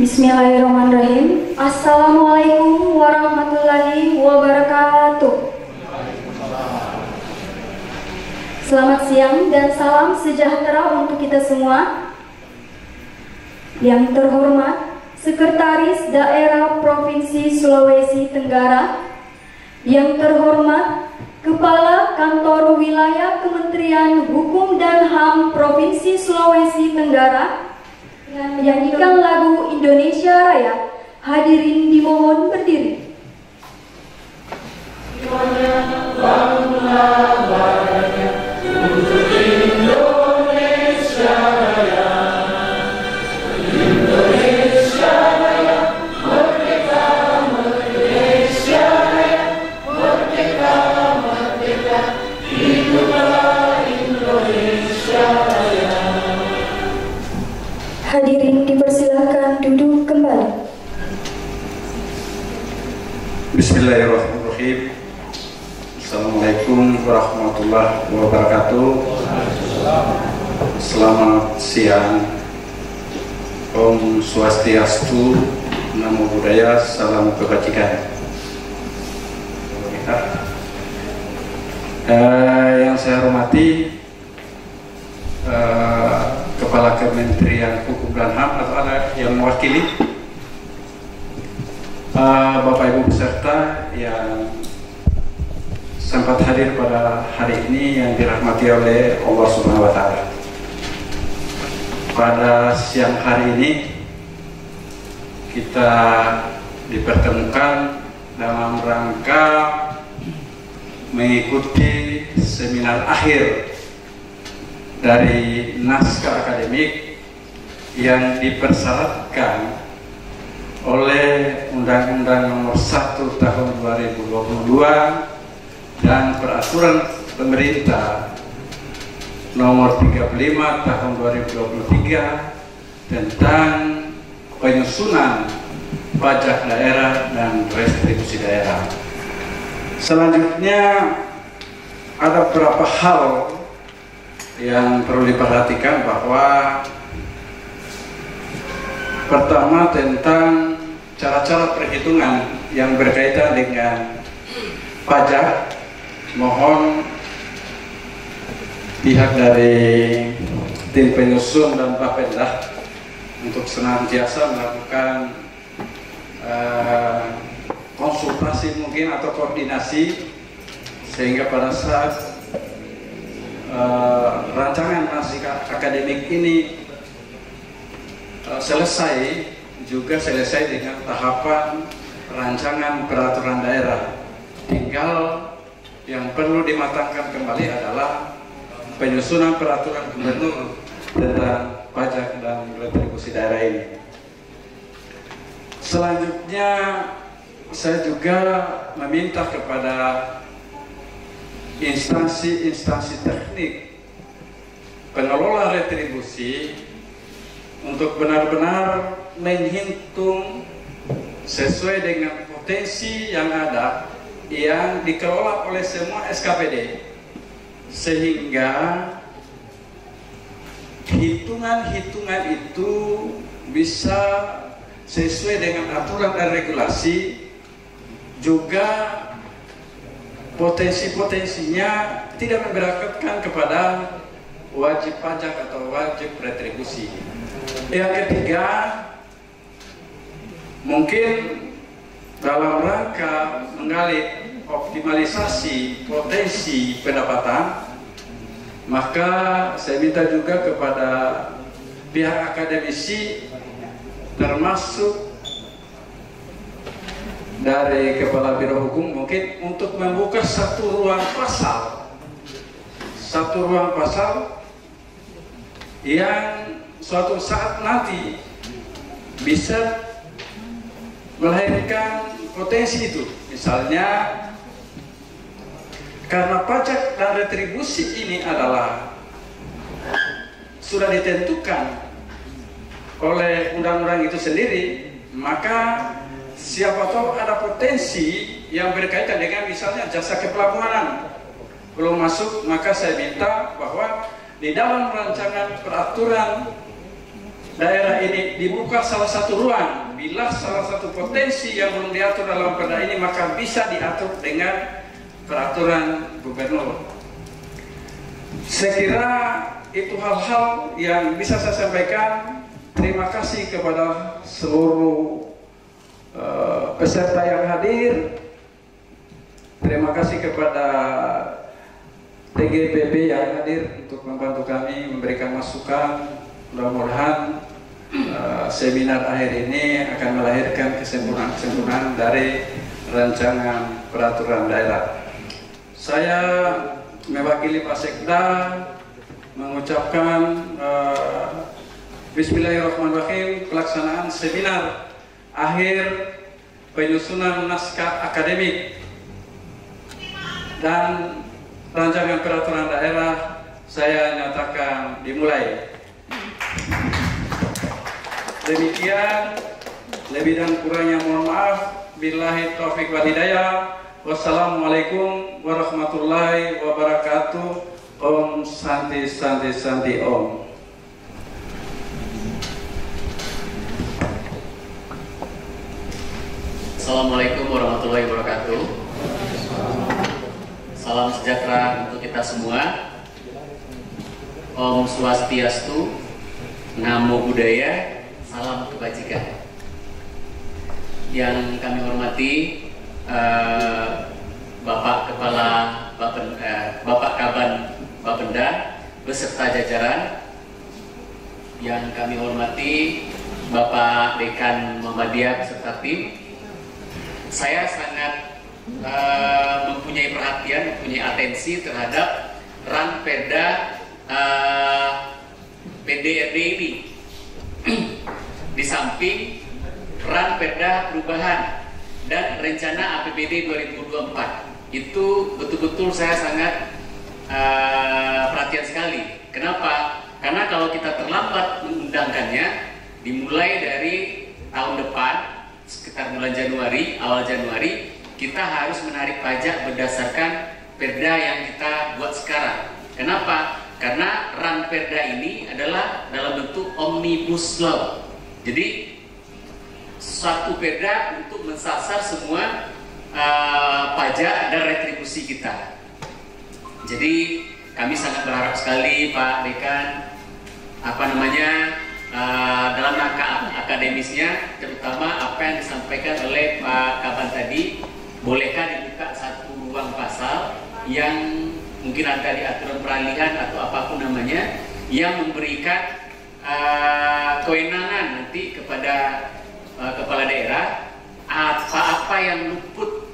Bismillahirrahmanirrahim. Assalamualaikum warahmatullahi wabarakatuh. Selamat siang dan salam sejahtera untuk kita semua. Yang terhormat Sekretaris Daerah Provinsi Sulawesi Tenggara, yang terhormat Kepala Kantor Wilayah Kementerian Hukum dan HAM Provinsi Sulawesi Tenggara, yang menyanyikan lagu Indonesia Raya, hadirin dimohon berdiri. Untuk Indonesia Raya, Indonesia Raya, merdeka, Indonesia Raya, merdeka, merdeka, hiduplah Indonesia Raya. Hadirin dipersilakan duduk kembali. Bismillahirrahmanirrahim. Assalamualaikum warahmatullahi wabarakatuh. Selamat siang. Om Swastiastu, Namo Buddhaya, salam kebajikan. Yang saya hormati Kepala Kementerian Hukum dan HAM atau ada yang mewakili, Bapak Ibu peserta yang sempat hadir pada hari ini yang dirahmati oleh Allah Subhanahu wa Ta'ala. Pada siang hari ini kita dipertemukan dalam rangka mengikuti seminar akhir dari naskah akademik yang dipersyaratkan oleh Undang-Undang Nomor 1 Tahun 2022 dan Peraturan Pemerintah Nomor 35 Tahun 2023 tentang penyusunan pajak daerah dan restribusi daerah. Selanjutnya ada beberapa hal yang perlu diperhatikan, bahwa pertama tentang cara-cara perhitungan yang berkaitan dengan pajak. Mohon pihak dari tim penyusun dan Bapenda untuk senantiasa melakukan konsultasi mungkin atau koordinasi, sehingga pada saat rancangan naskah akademik ini selesai dengan tahapan rancangan peraturan daerah. Tinggal yang perlu dimatangkan kembali adalah penyusunan peraturan gubernur tentang pajak dan retribusi daerah ini. Selanjutnya saya juga meminta kepada instansi teknik pengelola retribusi untuk benar-benar menghitung sesuai dengan potensi yang ada yang dikelola oleh semua SKPD, sehingga hitungan-hitungan itu bisa sesuai dengan aturan dan regulasi, juga potensi-potensinya tidak memberatkan kepada wajib pajak atau wajib retribusi. Yang ketiga, mungkin dalam rangka menggali optimalisasi potensi pendapatan, maka saya minta juga kepada pihak akademisi, termasuk dari Kepala Biro Hukum, mungkin untuk membuka satu ruang pasal yang suatu saat nanti bisa melahirkan potensi itu. Misalnya, karena pajak dan retribusi ini adalah sudah ditentukan oleh undang-undang itu sendiri, maka siapa tahu ada potensi yang berkaitan dengan misalnya jasa kepelabuhanan belum masuk, maka saya minta bahwa di dalam rancangan peraturan daerah ini dibuka salah satu ruang, bila salah satu potensi yang belum diatur dalam perda ini maka bisa diatur dengan peraturan gubernur. Saya kira itu hal-hal yang bisa saya sampaikan. Terima kasih kepada seluruh peserta yang hadir. Terima kasih kepada TGPB yang hadir untuk membantu kami memberikan masukan. Mudah-mudahan seminar akhir ini akan melahirkan kesimpulan-kesimpulan dari rancangan peraturan daerah. Saya mewakili Pak Sekda mengucapkan Bismillahirrahmanirrahim, pelaksanaan seminar akhir penyusunan naskah akademik dan rancangan peraturan daerah saya nyatakan dimulai. Demikian, lebih dan kurangnya mohon maaf. Billahi taufiq wal hidayah. Wassalamualaikum warahmatullahi wabarakatuh. Om Santi Santi Santi Om. Assalamualaikum warahmatullahi wabarakatuh. Salam sejahtera untuk kita semua. Om Swastiastu, Namo Buddhaya, salam kebajikan. Yang kami hormati Bapak Kepala Bapak Kaban Bapenda beserta jajaran. Yang kami hormati Bapak Dekan Muhammadiyah beserta tim. Saya sangat mempunyai perhatian, mempunyai atensi terhadap Ranperda PDRD ini. Di samping Ranperda perubahan dan rencana APBD 2024, itu betul-betul saya sangat perhatian sekali. Kenapa? Karena kalau kita terlambat mengundangkannya, dimulai dari tahun depan sekitar bulan Januari, awal Januari, kita harus menarik pajak berdasarkan perda yang kita buat sekarang. Kenapa? Karena Ranperda ini adalah dalam bentuk omnibus law. Jadi suatu perda untuk mensasar semua pajak dan retribusi kita. Jadi kami sangat berharap sekali Pak Dekan, dalam rangka akademisnya, terutama apa yang disampaikan oleh Pak Kaban tadi, bolehkah dibuka satu ruang pasal yang mungkin ada di aturan peralihan atau apapun namanya, yang memberikan kewenangan nanti kepada kepala daerah, apa-apa yang luput,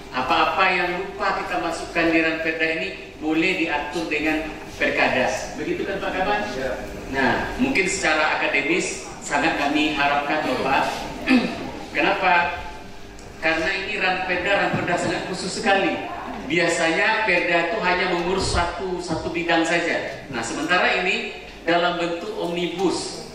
apa-apa yang lupa kita masukkan di Ranperda ini boleh diatur dengan Perkadas. Begitu kan Pak Kaban? Ya. Nah, mungkin secara akademis sangat kami harapkan Bapak. Kenapa? Karena ini Ranperda sangat khusus sekali. Biasanya perda itu hanya mengurus satu bidang saja. Nah, sementara ini dalam bentuk omnibus.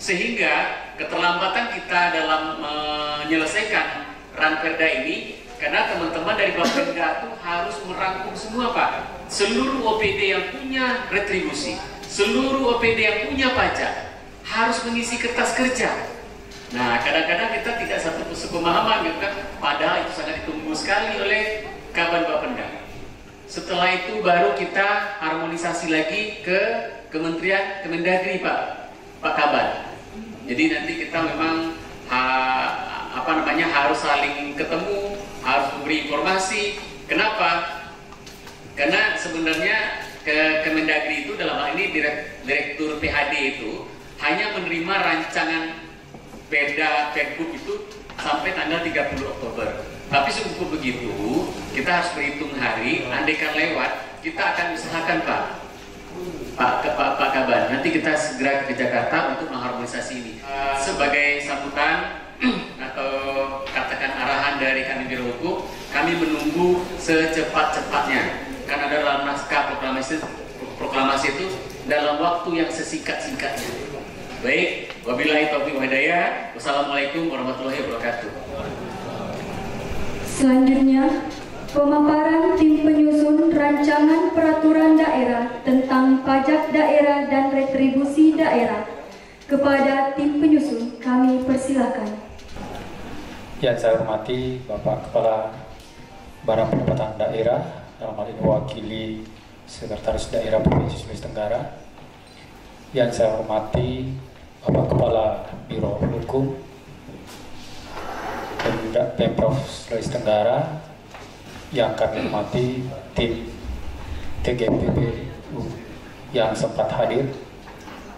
Sehingga keterlambatan kita dalam menyelesaikan Ranperda ini, karena teman-teman dari Bapenda itu harus merangkum semua Pak, seluruh OPD yang punya retribusi, seluruh OPD yang punya pajak harus mengisi kertas kerja. Nah, kadang-kadang kita tidak satu sepemahaman gitu kan, padahal itu sangat ditunggu sekali oleh Kaban Bapenda. Setelah itu baru kita harmonisasi lagi ke Kementerian Kemendagri Pak Kaban. Jadi nanti kita memang harus saling ketemu, harus memberi informasi. Kenapa? Karena sebenarnya Kemendagri itu dalam hal ini Direktur PHD itu hanya menerima rancangan perda Pergub itu sampai tanggal 30 Oktober. Tapi sebelum begitu kita harus berhitung hari, andaikan lewat kita akan usahakan Pak Kaban, nanti kita segera ke Jakarta untuk mengharmonisasi ini. Sebagai sambutan atau katakan arahan dari kami Biro Hukum, kami menunggu secepat-cepatnya. Karena dalam naskah proklamasi itu dalam waktu yang sesingkat-singkatnya. Baik, wabillahi taufiq wal hidayah. Wassalamualaikum warahmatullahi wabarakatuh. Selanjutnya, pemaparan tim penyusun rancangan peraturan daerah tentang pajak daerah dan retribusi daerah. Kepada tim penyusun kami persilakan. Yang saya hormati Bapak Kepala Badan Pendapatan Daerah, dalam hal ini wakili Sekretaris Daerah Provinsi Sulawesi Tenggara. Yang saya hormati Bapak Kepala Biro Hukum Pemprov Sulawesi Tenggara. Yang kami hormati tim TGPP yang sempat hadir.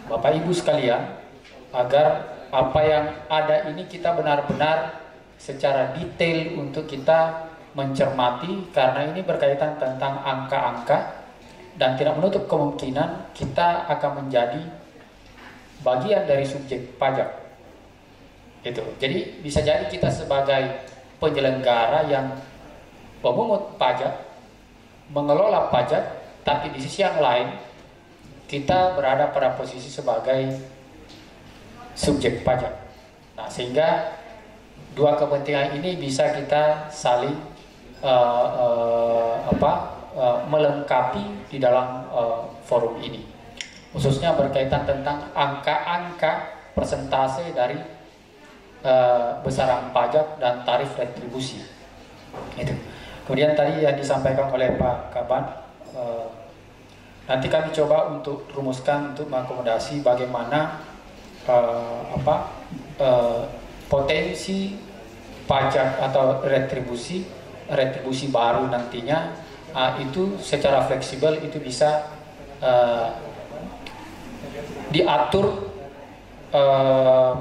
Bapak Ibu sekalian, agar apa yang ada ini kita benar-benar secara detail untuk kita mencermati, karena ini berkaitan tentang angka-angka dan tidak menutup kemungkinan kita akan menjadi bagian dari subjek pajak. Itu. Jadi bisa jadi kita sebagai penyelenggara yang pemungut pajak, mengelola pajak, tapi di sisi yang lain kita berada pada posisi sebagai subjek pajak. Nah, sehingga dua kepentingan ini bisa kita saling melengkapi di dalam forum ini, khususnya berkaitan tentang angka-angka persentase dari besaran pajak dan tarif retribusi. Itu. Kemudian tadi yang disampaikan oleh Pak Kaban, nanti kami coba untuk rumuskan untuk mengakomodasi bagaimana potensi pajak atau retribusi baru nantinya itu secara fleksibel itu bisa diatur,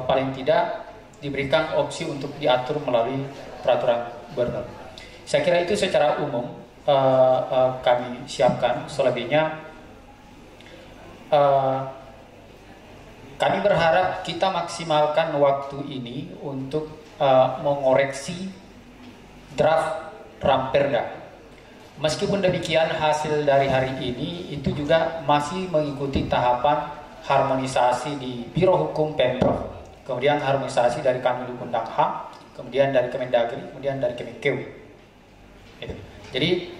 paling tidak diberikan opsi untuk diatur melalui peraturan gubernur. Saya kira itu secara umum kami siapkan. Selebihnya kami berharap kita maksimalkan waktu ini untuk mengoreksi draft Ramperda. Meskipun demikian, hasil dari hari ini itu juga masih mengikuti tahapan harmonisasi di Biro Hukum Pemprov, kemudian harmonisasi dari Kanwil Undang HAM, kemudian dari Kemendagri, kemudian dari Kemenkeu. Jadi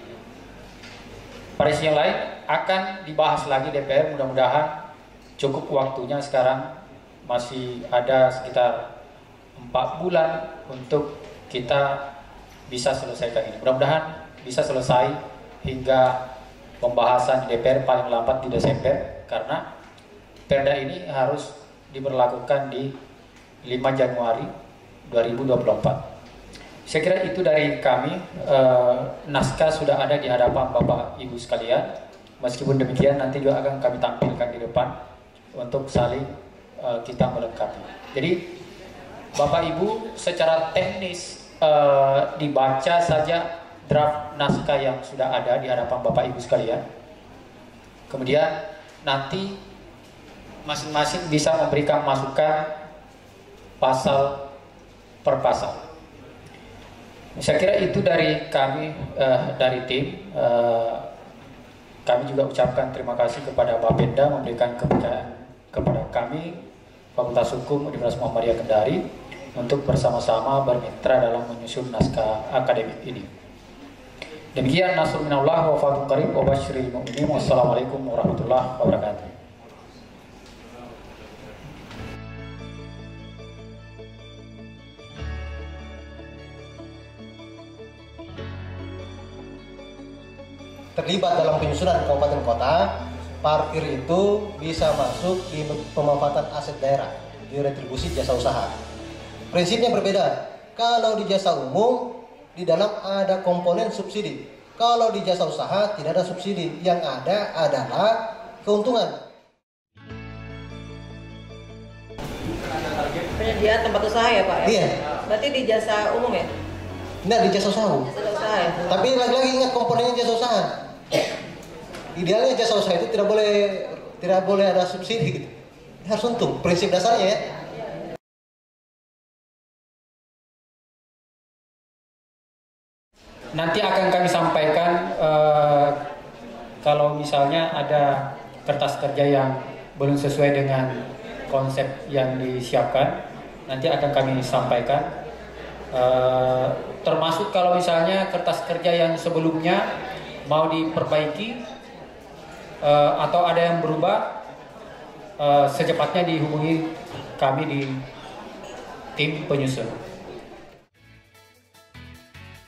pada sisi yang lain akan dibahas lagi DPR, mudah-mudahan cukup waktunya. Sekarang masih ada sekitar 4 bulan untuk kita bisa selesaikan ini. Mudah-mudahan bisa selesai hingga pembahasan di DPR paling lambat di Desember, karena perda ini harus diberlakukan di 5 Januari 2024. Saya kira itu dari kami. Naskah sudah ada di hadapan Bapak Ibu sekalian. Meskipun demikian nanti juga akan kami tampilkan di depan untuk saling kita melengkapi. Jadi Bapak Ibu secara teknis dibaca saja draft naskah yang sudah ada di hadapan Bapak Ibu sekalian. Kemudian nanti masing-masing bisa memberikan masukan pasal per pasal. Saya kira itu dari kami, dari tim. Kami juga ucapkan terima kasih kepada Bapenda memberikan kepercayaan kepada kami, Fakultas Hukum Universitas Muhammadiyah Kendari, untuk bersama-sama bermitra dalam menyusun naskah akademik ini. Demikian, nasrul minallah wa fathun qarib wa basyiril mu'minin. Wassalamualaikum warahmatullahi wabarakatuh. Terlibat dalam penyusunan kabupaten kota, parkir itu bisa masuk di pemanfaatan aset daerah, di retribusi jasa usaha. Prinsipnya berbeda. Kalau di jasa umum, di dalam ada komponen subsidi. Kalau di jasa usaha tidak ada subsidi, yang ada adalah keuntungan. Penyediaan tempat usaha ya Pak? Iya. Berarti di jasa umum ya? Tidak, di jasa usaha. Jasa usaha ya? Tapi lagi-lagi ingat komponennya jasa usaha. Idealnya jasa usaha itu tidak boleh ada subsidi gitu. Harus untung, prinsip dasarnya ya. Nanti akan kami sampaikan kalau misalnya ada kertas kerja yang belum sesuai dengan konsep yang disiapkan, nanti akan kami sampaikan. Termasuk kalau misalnya kertas kerja yang sebelumnya mau diperbaiki atau ada yang berubah, secepatnya dihubungi kami di tim penyusun.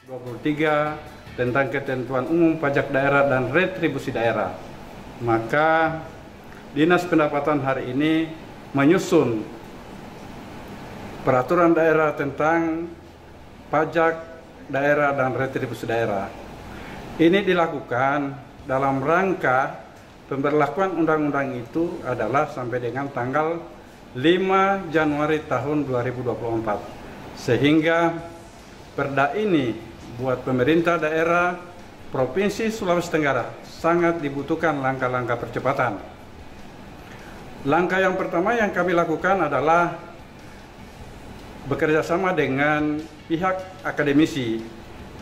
23 tentang ketentuan umum pajak daerah dan retribusi daerah. Maka Dinas Pendapatan hari ini menyusun peraturan daerah tentang pajak daerah dan retribusi daerah. Ini dilakukan dalam rangka pemberlakuan undang-undang itu adalah sampai dengan tanggal 5 Januari tahun 2024. Sehingga perda ini buat pemerintah daerah Provinsi Sulawesi Tenggara sangat dibutuhkan langkah-langkah percepatan. Langkah yang pertama yang kami lakukan adalah bekerja sama dengan pihak akademisi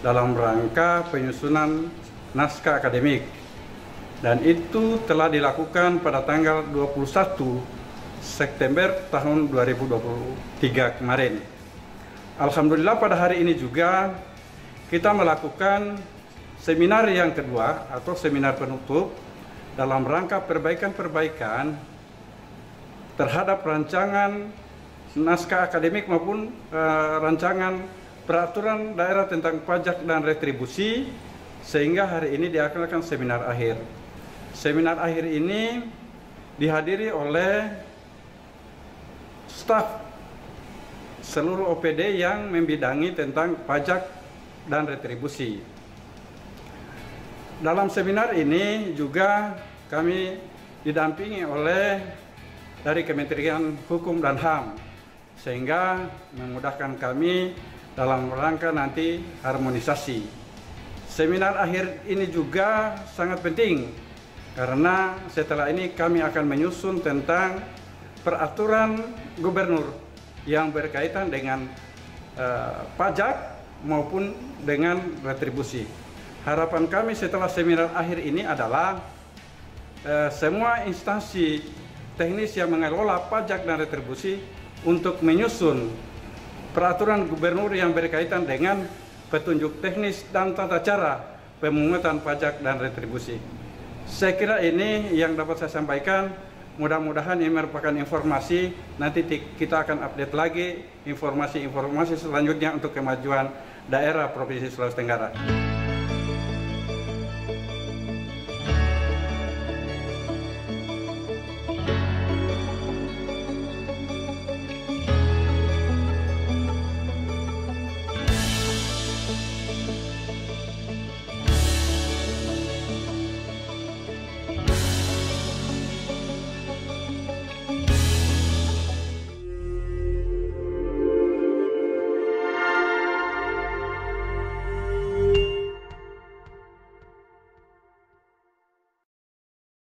dalam rangka penyusunan naskah akademik. Dan itu telah dilakukan pada tanggal 21 September tahun 2023 kemarin. Alhamdulillah pada hari ini juga kita melakukan seminar yang kedua atau seminar penutup dalam rangka perbaikan-perbaikan terhadap rancangan naskah akademik maupun rancangan peraturan daerah tentang pajak dan retribusi, sehingga hari ini diadakan seminar akhir. Seminar akhir ini dihadiri oleh staf seluruh OPD yang membidangi tentang pajak dan retribusi. Dalam seminar ini juga kami didampingi oleh dari Kementerian Hukum dan HAM, sehingga memudahkan kami dalam rangka nanti harmonisasi. Seminar akhir ini juga sangat penting karena setelah ini kami akan menyusun tentang peraturan gubernur yang berkaitan dengan pajak maupun dengan retribusi. Harapan kami setelah seminar akhir ini adalah semua instansi teknis yang mengelola pajak dan retribusi untuk menyusun peraturan gubernur yang berkaitan dengan petunjuk teknis dan tata cara pemungutan pajak dan retribusi. Saya kira ini yang dapat saya sampaikan. Mudah-mudahan ini merupakan informasi, nanti kita akan update lagi informasi-informasi selanjutnya untuk kemajuan daerah Provinsi Sulawesi Tenggara.